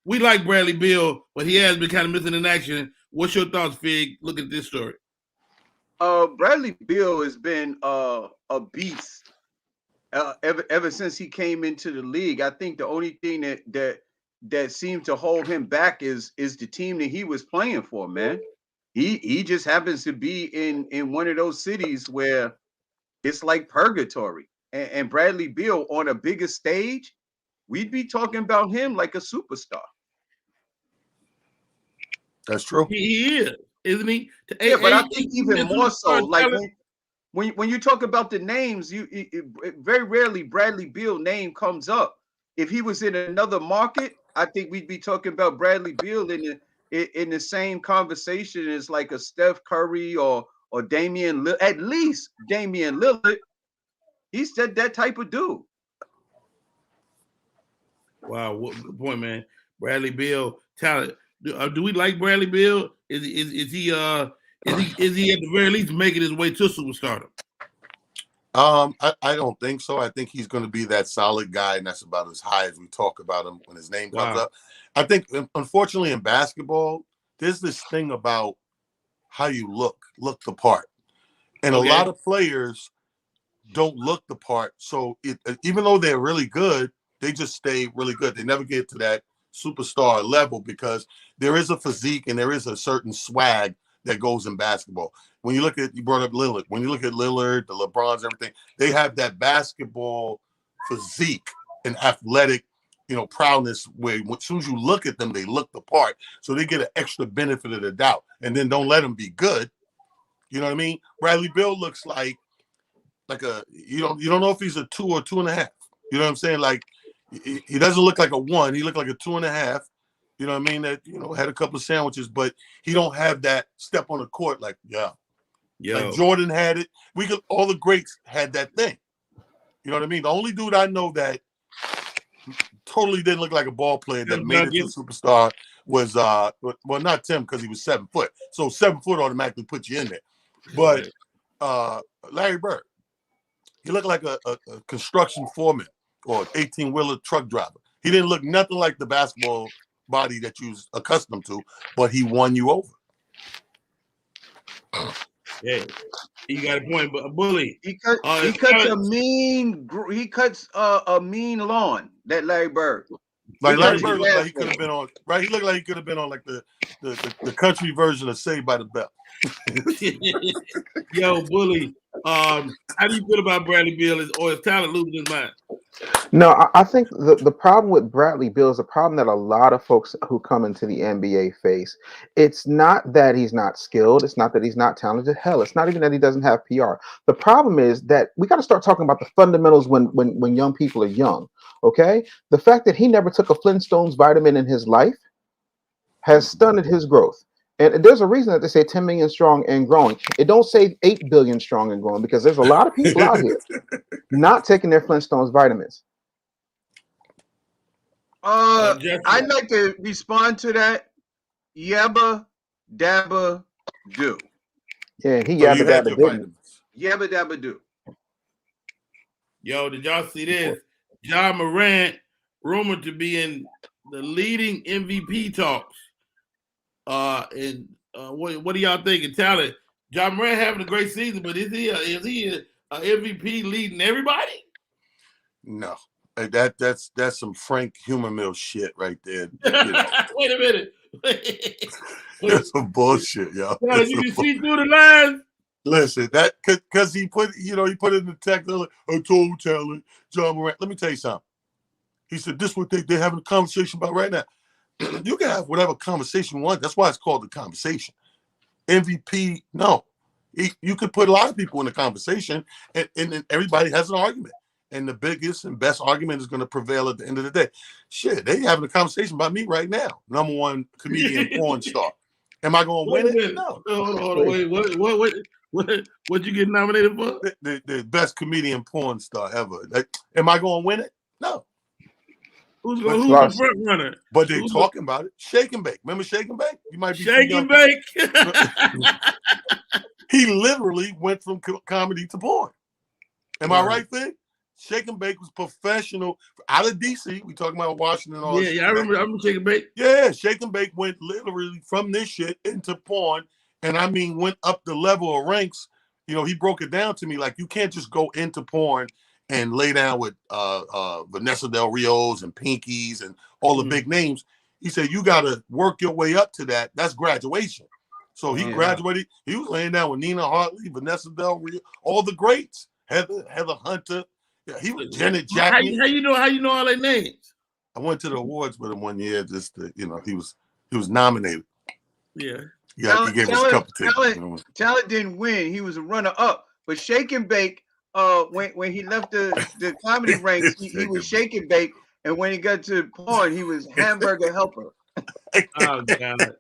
We like Bradley Beal, but he has been kind of missing in action. What's your thoughts, Fig? Look at this story. Bradley Beal has been a beast ever since he came into the league. I think the only thing that seemed to hold him back is the team that he was playing for, man. He just happens to be in one of those cities where it's like purgatory. And Bradley Beal on a bigger stage, we'd be talking about him like a superstar. That's true. He is, isn't he? Yeah, but I think even more so, like when you talk about the names, very rarely Bradley Beal name comes up. If he was in another market, I think we'd be talking about Bradley Beal in the same conversation as like a Steph Curry or Damian, at least Damian Lillard. He's that type of dude. Wow, what good point, man. Bradley Beal, talent. Do we like Bradley Beal? Is he at the very least making his way to superstardom? I don't think so. I think he's going to be that solid guy, and that's about as high as we talk about him when his name comes up. I think, unfortunately, in basketball, there's this thing about how you look the part, and a lot of players don't look the part. So even though they're really good, they just stay really good. They never get to that superstar level because there is a physique and there is a certain swag that goes in basketball. When you look at, you brought up Lillard. When you look at Lillard, the LeBrons, everything, they have that basketball physique and athletic, proudness where as soon as you look at them, they look the part. So they get an extra benefit of the doubt. And then don't let them be good. You know what I mean? Bradley Beal looks like a, you don't know if he's a 2 or 2.5. You know what I'm saying? Like, he doesn't look like a 1. He looked like a 2.5. You know what I mean? That, had a couple of sandwiches, but he don't have that step on the court like, like Jordan had it. All the greats had that thing. You know what I mean? The only dude I know that totally didn't look like a ball player that made it to superstar was well, not Tim, because he was 7 foot. So 7 foot automatically put you in there. But Larry Bird, he looked like a construction foreman or 18-wheeler truck driver. He didn't look nothing like the basketball body that you was accustomed to, but he won you over. Yeah, you got a point, but Bully. He cuts a mean lawn. That Larry Bird. Like Larry Bird looked like he could have been on. Right, he looked like he could have been on like the country version of Saved by the Bell. Yo, Bully. How do you feel about Bradley Beal? Or is talent losing his mind? No, I think the problem with Bradley Beal is a problem that a lot of folks who come into the NBA face. It's not that he's not skilled. It's not that he's not talented. Hell, it's not even that he doesn't have PR. The problem is that we got to start talking about the fundamentals when young people are young. Okay, the fact that he never took a Flintstones vitamin in his life has stunted his growth. And there's a reason that they say 10 million strong and growing. It don't say 8 billion strong and growing because there's a lot of people out here not taking their Flintstones vitamins. I'd like to respond to that. Yabba dabba do. Yeah, he yabba dabba did. Yabba dabba do. Yo, did y'all see this? John Morant rumored to be in the leading MVP talks. What do y'all think? Talent. John Morant having a great season, but is he a MVP leading everybody? No, that's some Frank Humor Mill shit right there. Wait a minute. That's some bullshit, yo. You can see through the lines. Listen, that because he put it in the text. Like, I told Talent, John Morant. Let me tell you something. He said this is what they're having a conversation about right now. You can have whatever conversation you want. That's why it's called the conversation. MVP, no. You could put a lot of people in the conversation, and everybody has an argument. and the biggest and best argument is going to prevail at the end of the day. Shit, they having a conversation about me right now. Number one comedian porn star. Am I going to win it? No. Hold on, wait. What you get nominated for? The best comedian porn star ever. Like, am I going to win it? No. Who's the front runner? But they're talking about it. Shake and Bake. Remember Shake and Bake? You might be Shake and Bake. He literally went from comedy to porn. Am I right, Fig? Shake and Bake was professional out of DC. We talking about Washington. Yeah, I remember Shake and Bake. Yeah, Shake and Bake went literally from this shit into porn, and I mean went up the level of ranks. You know, he broke it down to me like you can't just go into porn and lay down with Vanessa Del Rio's and Pinky's and all the big names. He said you got to work your way up to that. That's graduation. So he graduated. He was laying down with Nina Hartley, Vanessa Del Rio, all the greats. Heather Hunter. Yeah, he was Janet Jackson. How you know all their names? I went to the awards with him one year. Just to, he was nominated. Yeah. He gave us a couple tickets. Talent didn't win. He was a runner up. But Shake and Bake, when he left the comedy ranks, he was Shake and Bake, and when he got to porn, he was Hamburger Helper. Oh God.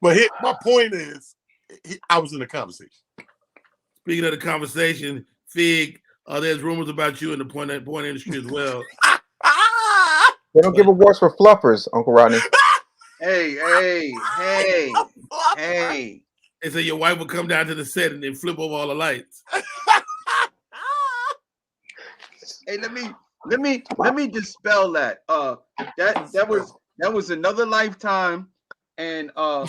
But my point is, I was in the conversation. Speaking of the conversation, Fig, there's rumors about you in the porn industry as well. They don't give awards for fluffers, Uncle Rodney. Hey. They say your wife will come down to the set and then flip over all the lights. Hey, let me dispel that. That was another lifetime, and my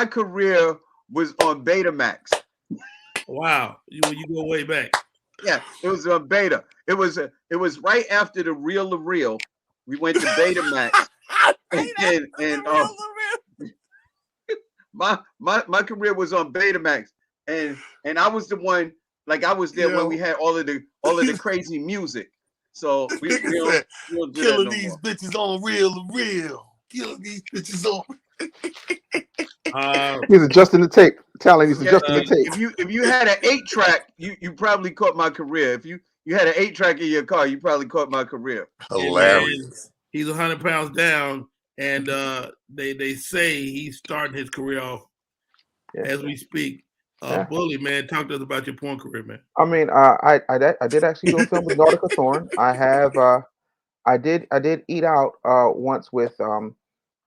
career was on Betamax. Wow, you go way back. Yeah, it was on Beta. It was right after the Real to Real. We went to Betamax, and my career was on Betamax, and I was the one. Like I was there when we had all of the crazy music. So we don't do killing these bitches on Real to Real. Killing these bitches on. He's adjusting the tape. Talent, he's adjusting the tape. If you had an 8-track, you probably caught my career. If you had an 8-track in your car, you probably caught my career. Hilarious. He's 100 pounds down, and they say he's starting his career off as we speak. Bully, man, talk to us about your porn career, man. I mean, I did actually do a film with Nautica Thorn. I did eat out once with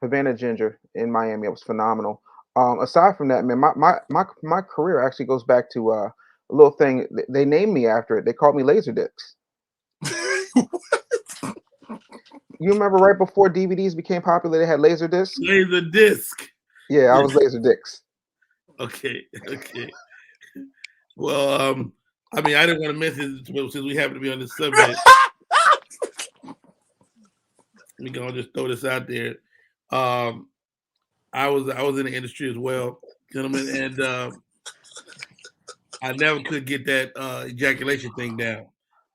Havana Ginger in Miami. It was phenomenal. Aside from that, man, my career actually goes back to a little thing. They named me after it. They called me Laserdiscs. You remember right before DVDs became popular, they had Laserdiscs? Laserdisc. Yeah, I was Laserdiscs. Okay. Well, I mean, I didn't want to mention since we happen to be on this subject. We can just throw this out there. I was in the industry as well, gentlemen, and I never could get that ejaculation thing down.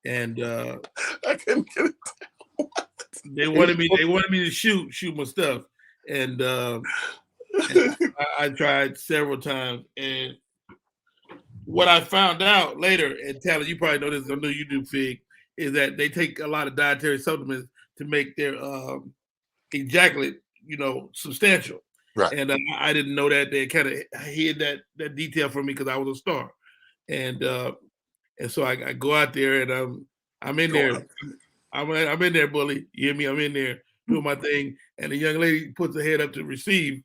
And I couldn't get it down. They wanted me to shoot my stuff, and I tried several times. And what I found out later, and Talent, you probably know this, I know you do, Fig, is that they take a lot of dietary supplements to make their ejaculate, substantial. Right. And I didn't know that. They kind of hid that detail from me because I was a star, and so I go out there and I'm in there. I'm in there, Bully. You hear me? I'm in there doing my thing, and the young lady puts her head up to receive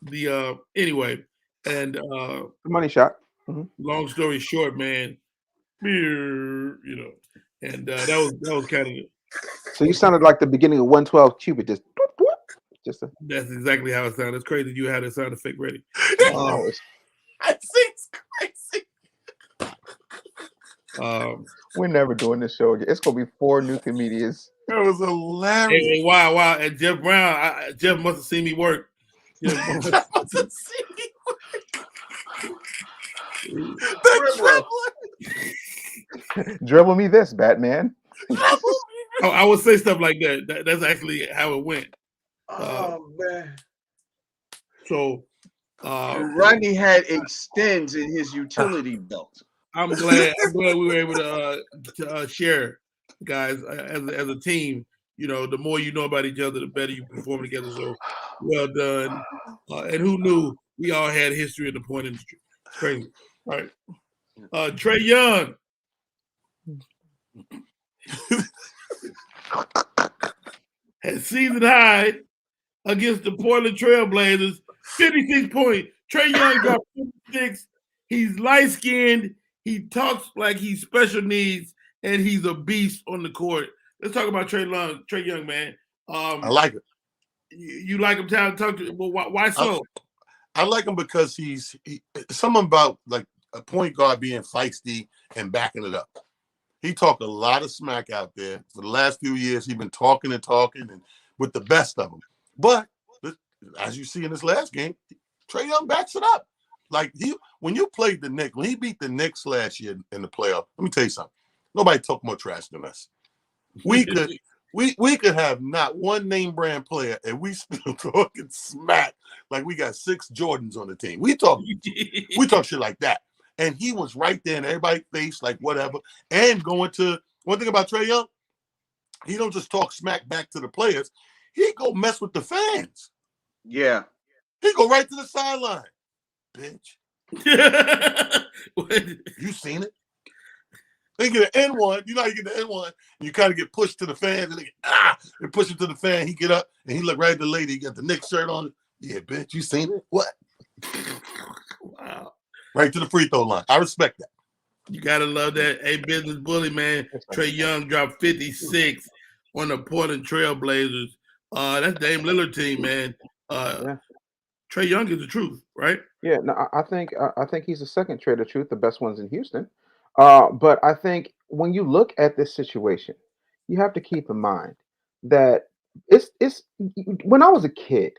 the anyway. And money shot. Mm-hmm. Long story short, man, and that was kind of. So you sounded like the beginning of 112 Cupid, just. That's exactly how it sounded. It's crazy you had a sound effect ready. I think it's crazy. We're never doing this show again. It's gonna be 4 new comedians. That was hilarious. Hey, wow. And Jeff Brown, Jeff must have seen me work. Dribble me this, Batman. I would say stuff like that. That's actually how it went. Man. So Rodney had extends in his utility belt. I'm glad we were able to share, guys, as a team. The more you know about each other, the better you perform together. So, well done. And who knew we all had history in the porn industry? It's crazy. All right. Trae Young had season high against the Portland Trailblazers, 56 points. Trae Young got 56. He's light skinned. He talks like he's special needs, and he's a beast on the court. Let's talk about Trae Young, man. I like it. You like him? Talk to. Well, why so? I like him because he's something about like a point guard being feisty and backing it up. He talked a lot of smack out there for the last few years. He's been talking and with the best of them. But as you see in this last game, Trae Young backs it up. Like when you played the Knicks, when he beat the Knicks last year in the playoff, let me tell you something. Nobody talk more trash than us. We could have not one name brand player, and we still talking smack like we got 6 Jordans on the team. We talk shit like that. And he was right there in everybody's face, like whatever. And going to one thing about Trae Young, he don't just talk smack back to the players. He go mess with the fans. Yeah. He go right to the sideline. Bitch. You seen it? They get an N1. You know how you get the N1, and you kind of get pushed to the fans, and they push him to the fan. He get up, and he look right at the lady. He got the Knicks shirt on. Yeah, bitch, you seen it? What? Wow. Right to the free throw line. I respect that. You got to love that. Hey, business bully, man. Trae Young dropped 56 on the Portland Trailblazers. That's Dame Lillard team, man. Trae Young is the truth, right? Yeah, no, I think he's the second Trae the truth. The best one's in Houston. But I think when you look at this situation, you have to keep in mind that it's when I was a kid,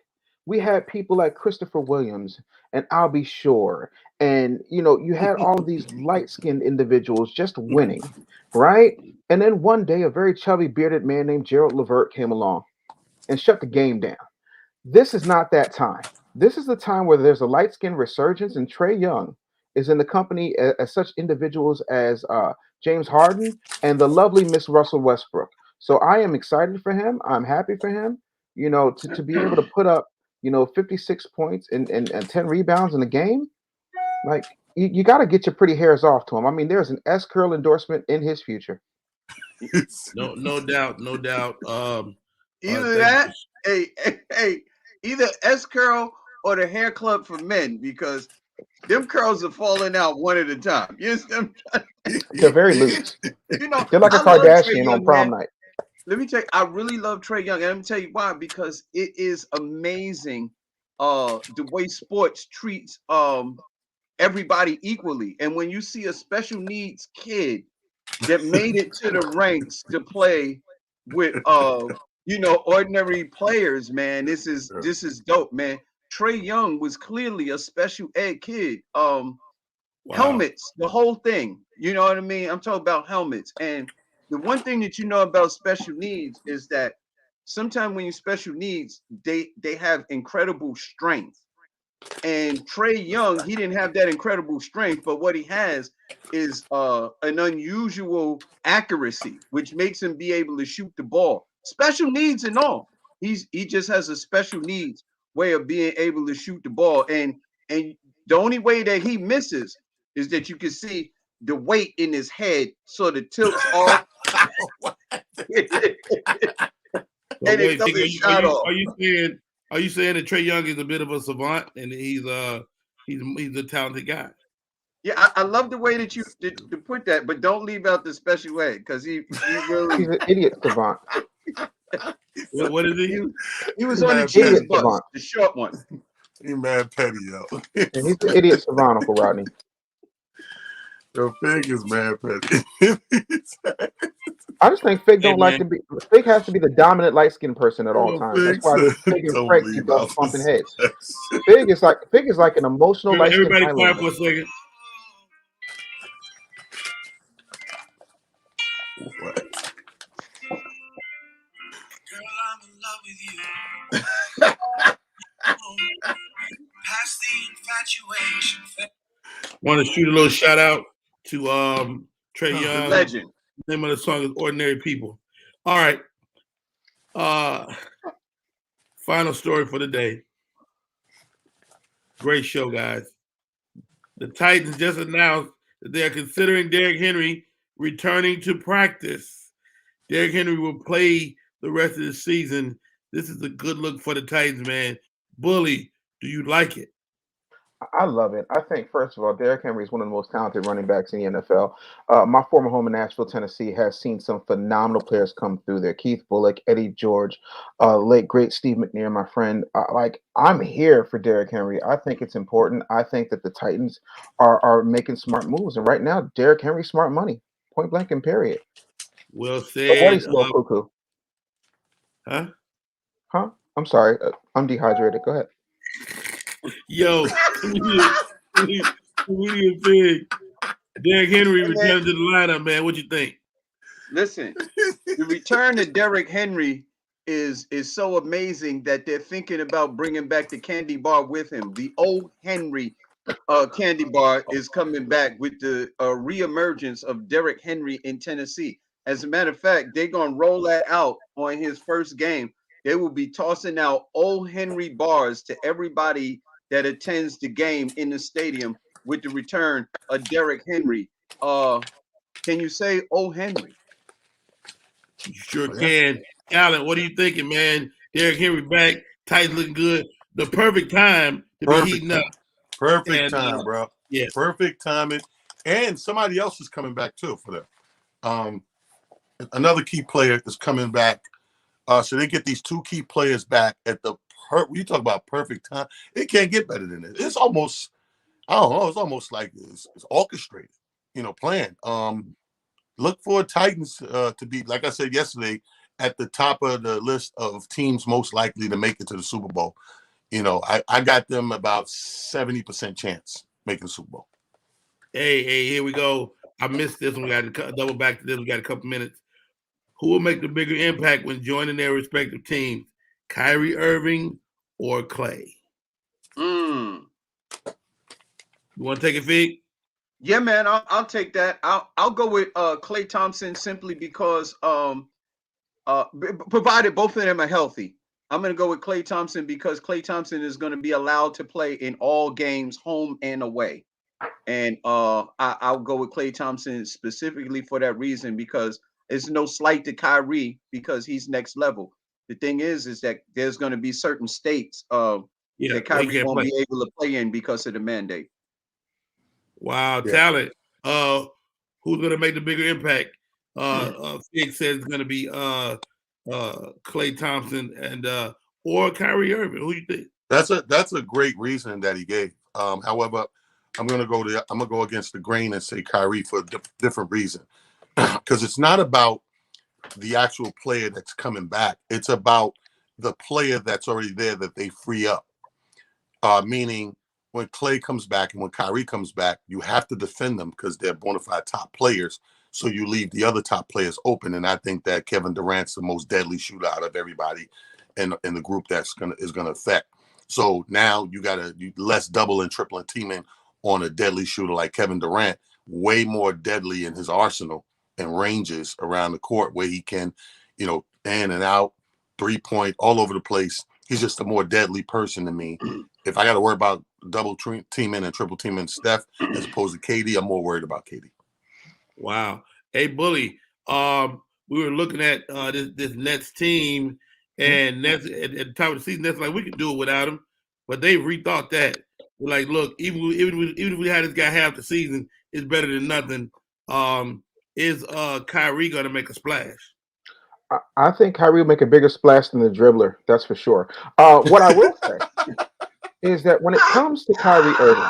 we had people like Christopher Williams and Albie Shore, and you had all of these light-skinned individuals just winning, right? And then one day, a very chubby, bearded man named Gerald Levert came along and shut the game down. This is not that time. This is the time where there's a light-skinned resurgence, and Trae Young is in the company as such individuals as James Harden and the lovely Miss Russell Westbrook. So I am excited for him. I'm happy for him. To be able to put up 56 points and 10 rebounds in a game. Like you got to get your pretty hairs off to him. I mean, there's an S curl endorsement in his future. No doubt. Either that, either S curl or the hair club for men, because them curls are falling out one at a time. You understand? They're very loose. They're like a Kardashian on prom night. Let me tell you, I really love Trae Young, and let me tell you why. Because it is amazing the way sports treats everybody equally. And when you see a special needs kid that made it to the ranks to play with ordinary players, man, this is dope, man. Trae Young was clearly a special ed kid. Wow. Helmets, the whole thing. You know what I mean? I'm talking about helmets. And the one thing that you know about special needs is that sometimes when you special needs, they have incredible strength. And Trae Young, he didn't have that incredible strength, but what he has is an unusual accuracy, which makes him be able to shoot the ball. Special needs and all. He just has a special needs way of being able to shoot the ball. And the only way that he misses is that you can see the weight in his head sort of tilts off. Are you saying that Trae Young is a bit of a savant and he's a talented guy? Yeah, I love the way that you put that, but don't leave out the special ed because he really he's an idiot savant. What is he? He was on the cheese bus, the short one. He mad petty, yo. And he's the idiot savant, Uncle Rodney. Yo, Fig is mad petty. I just think Fig Fig has to be the dominant light-skinned person at all times. That's why Fig and Frank keep bumping heads. Fig is like an emotional light-skinned. Everybody quiet for a second. What? Girl, I'm in love with you. Past the infatuation. Want to shoot a little shout out to Trae The Young. legend. The name of the song is "Ordinary People." All right. Final story for the day. Great show, guys. The Titans just announced that they are considering Derrick Henry returning to practice. Derrick Henry will play the rest of the season. This is a good look for the Titans, man. Bully, do you like it? I love it. I think, first of all, Derrick Henry is one of the most talented running backs in the NFL. My former home in Nashville, Tennessee, has seen some phenomenal players come through there. Keith Bullock, Eddie George, late great Steve McNair, my friend. I'm here for Derrick Henry. I think it's important. I think that the Titans are making smart moves, and right now, Derrick Henry's smart money, point blank and period. Well But what said. is little cuckoo? Huh? Huh? I'm sorry. I'm dehydrated. Go ahead. Yo, comedian Fig. Derrick Henry returned to the lineup, man. What you think? Listen, the return to Derrick Henry is so amazing that they're thinking about bringing back the candy bar with him. The old Henry candy bar is coming back with the reemergence of Derrick Henry in Tennessee. As a matter of fact, they're going to roll that out on his first game. They will be tossing out old Henry bars to everybody that attends the game in the stadium with the return of Derrick Henry. Can you say old Henry? You sure can. Allen, what are you thinking, man? Derrick Henry back, Titans looking good. The perfect time to be heating up. Perfect time, bro. Yeah. Perfect timing. And somebody else is coming back too for them. Another key player is coming back. So they get these two key players back at the you talk about perfect time. It can't get better than it. It's almost, I don't know, it's almost like it's orchestrated, planned. Look for Titans to be, like I said yesterday, at the top of the list of teams most likely to make it to the Super Bowl. I got them about 70% chance making the Super Bowl. Hey, here we go. I missed this one. We got to double back to this. We got a couple minutes. Who will make the bigger impact when joining their respective teams? Kyrie Irving or Clay? You want to take it, Fig? Yeah, man, I'll take that. I'll go with Klay Thompson simply because provided both of them are healthy. I'm going to go with Klay Thompson because Klay Thompson is going to be allowed to play in all games, home and away. And I'll go with Klay Thompson specifically for that reason because it's no slight to Kyrie because he's next level. The thing is that there's going to be certain states that Kyrie won't be able to play in because of the mandate. Wow, talent. Who's going to make the bigger impact? Fig says it's going to be Klay Thompson and or Kyrie Irving. Who do you think? That's a great reason that he gave. However, I'm gonna go against the grain and say Kyrie for a different reason, because it's not about the actual player that's coming back. It's about the player that's already there that they free up. Meaning, when Klay comes back and when Kyrie comes back, you have to defend them because they're bona fide top players. So you leave the other top players open, and I think that Kevin Durant's the most deadly shooter out of everybody in the group is gonna affect. So now you got less double and triple and teaming on a deadly shooter like Kevin Durant, way more deadly in his arsenal and ranges around the court where he can, in and out, 3-point, all over the place. He's just a more deadly person to me. If I got to worry about double teaming and triple teaming Steph as opposed to KD, I'm more worried about KD. Wow. Hey, Bully, we were looking at this Nets team, and Nets at the top of the season, Nets like we could do it without him, but they've rethought that. We're like, look, even if we had this guy half the season, it's better than nothing. Is Kyrie going to make a splash? I think Kyrie will make a bigger splash than the dribbler. That's for sure. What I will say is that when it comes to Kyrie Irving,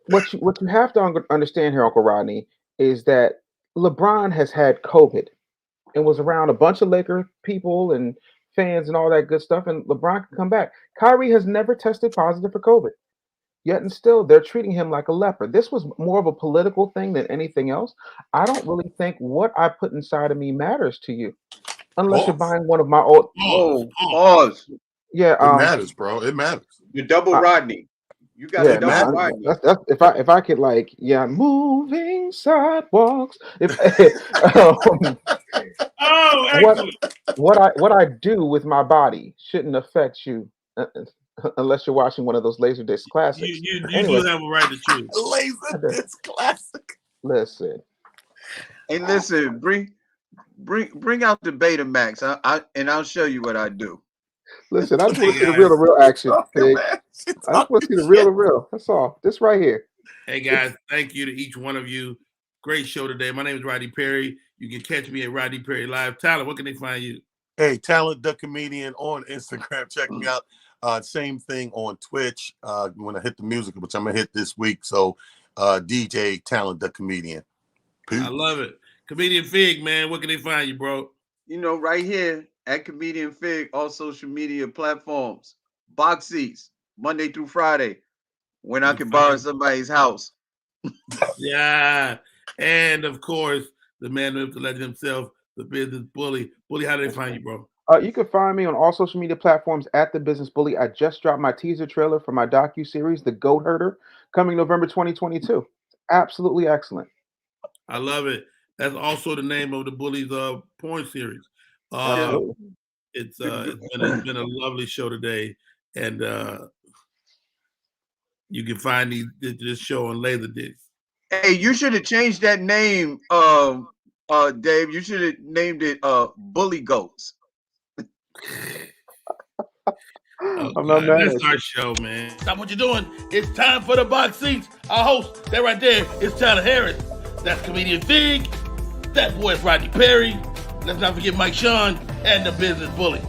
what you have to understand here, Uncle Rodney, is that LeBron has had COVID and was around a bunch of Laker people and fans and all that good stuff, and LeBron can come back. Kyrie has never tested positive for COVID. Yet and still, they're treating him like a leper. This was more of a political thing than anything else. I don't really think what I put inside of me matters to you, unless you're buying one of my old. Pause. Yeah, it matters, bro. It matters. You double Rodney. You got Yeah, a double Matt? wide. that's if I could like moving sidewalks. If Oh, what excellent. what I do with my body shouldn't affect you unless you're watching one of those Laserdisc classics. You Anyway, do have a right to choose. Laser, it's classic. listen. Hey, listen, bring out the Betamax. I'll show you what I do. Listen, I just want to see the Hey, guys. real action, Talking, Pig. man. She I just talking want to see the shit. real. That's all. This right here. Hey guys, thank you to each one of you. Great show today. My name is Rodney Perry. You can catch me at Rodney Perry Live. Tyler, where can they find you? Hey, Talent the Comedian on Instagram. Check me out. Same thing on Twitch. When I hit the music, which I'm gonna hit this week. So DJ Talent the Comedian. Peace. I love it. Comedian Fig, man, where can they find you, bro? You know, right here at Comedian Fig, all social media platforms. Box seats, Monday through Friday, when I can borrow somebody's house. Yeah. And of course, the man with the legend himself, the business bully. Bully, how do they find you, bro? You can find me on all social media platforms at The Business Bully. I just dropped my teaser trailer for my docu-series, The Goat Herder, coming November 2022. Absolutely excellent. I love it. That's also the name of the Bully's porn series. Absolutely. It's been a lovely show today, and you can find this show on Laserdisc. Hey, you should have changed that name, Dave. You should have named it Bully Goats. I'm not mad That's at our show, man. Stop what you're doing. It's time for the box seats. Our host, that right there, is Tyler Harris. That's Comedian Fig. That boy is Rodney Perry. Let's not forget Mike Sean and the Business Bully.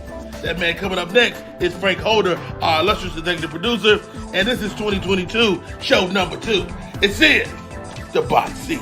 That man coming up next is Frank Holder, our illustrious executive producer. And this is 2022, show number 2. It's in the box seat.